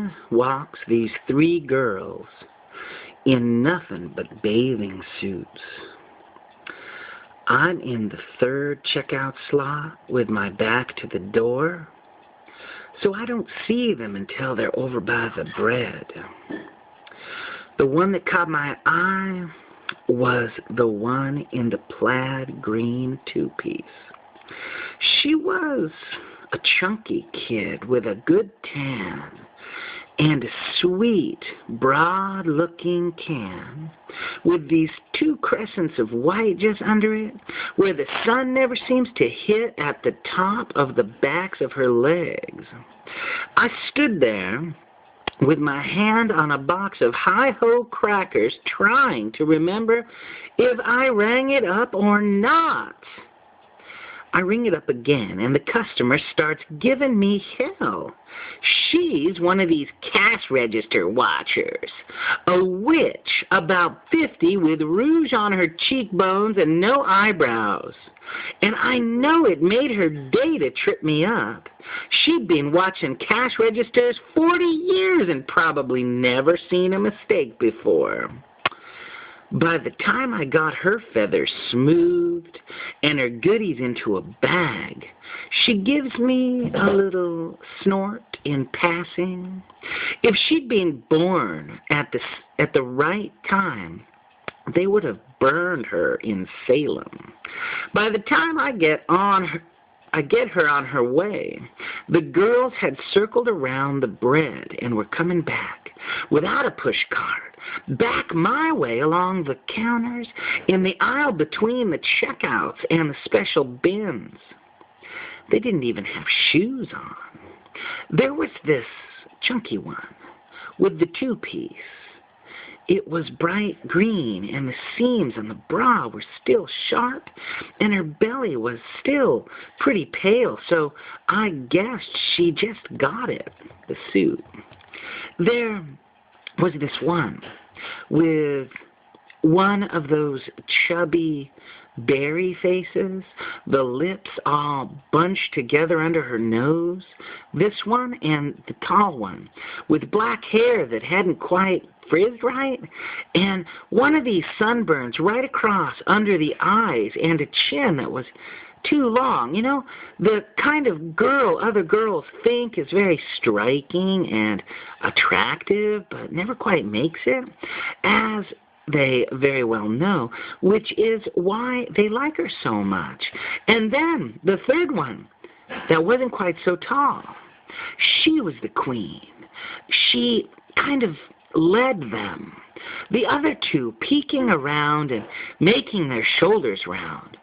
in walks these three girls in nothing but bathing suits. I'm in the third checkout slot with my back to the door, so I don't see them until they're over by the bread. The one that caught my eye was the one in the plaid green two-piece. She was a chunky kid with a good tan and a sweet, broad-looking can with these two crescents of white just under it, where the sun never seems to hit at the top of the backs of her legs. I stood there with my hand on a box of Hi-Ho crackers, trying to remember if I rang it up or not. I ring it up again, and the customer starts giving me hell. She's one of these cash register watchers, a witch about 50 with rouge on her cheekbones and no eyebrows. And I know it made her day to trip me up. She'd been watching cash registers 40 years and probably never seen a mistake before. By the time I got her feathers smoothed and her goodies into a bag, she gives me a little snort in passing. If she'd been born at the right time, they would have burned her in Salem. By the time I get her on her way, the girls had circled around the bread and were coming back without a push cart, back my way along the counters in the aisle between the checkouts and the special bins. They didn't even have shoes on. There was this chunky one with the two-piece. It was bright green, and the seams on the bra were still sharp, and her belly was still pretty pale, so I guessed she just got it, the suit. There was this one with one of those chubby berry faces, the lips all bunched together under her nose. This one and the tall one with black hair that hadn't quite frizzed right, and one of these sunburns right across under the eyes and a chin that was too long. You know, the kind of girl other girls think is very striking and attractive, but never quite makes it, as they very well know, which is why they like her so much. And then the third one that wasn't quite so tall, she was the queen. She kind of led them, the other two peeking around and making their shoulders round.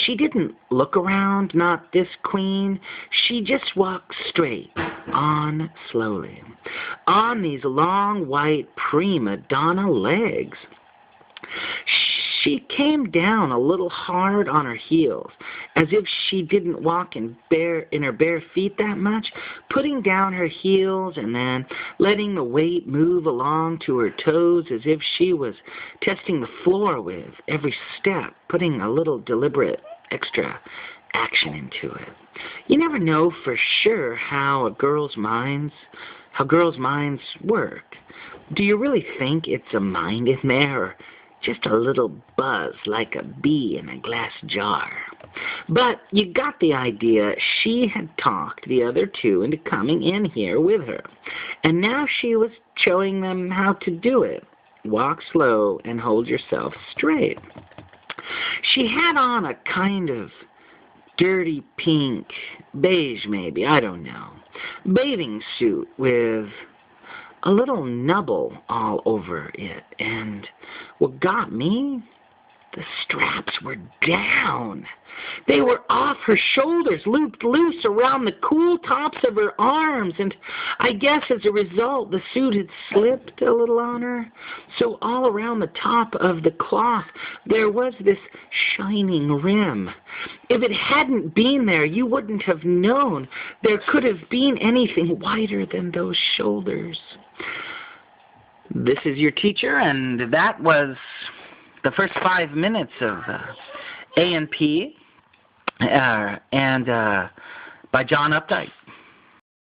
She didn't look around, not this queen. She just walked straight on slowly, on these long white prima donna legs. She came down a little hard on her heels, as if she didn't walk in her bare feet that much, putting down her heels and then letting the weight move along to her toes as if she was testing the floor with every step, putting a little deliberate extra action into it. You never know for sure how girls' minds work. Do you really think it's a mind in there, or just a little buzz like a bee in a glass jar? But you got the idea. She had talked the other two into coming in here with her, and now she was showing them how to do it. Walk slow and hold yourself straight. She had on a kind of dirty pink, beige maybe, I don't know, bathing suit with a little nubble all over it, and what got me, the straps were down. They were off her shoulders, looped loose around the cool tops of her arms, and I guess as a result the suit had slipped a little on her. So all around the top of the cloth there was this shining rim. If it hadn't been there, you wouldn't have known there could have been anything whiter than those shoulders. This is your teacher, and that was the first 5 minutes of A&P, by John Updike.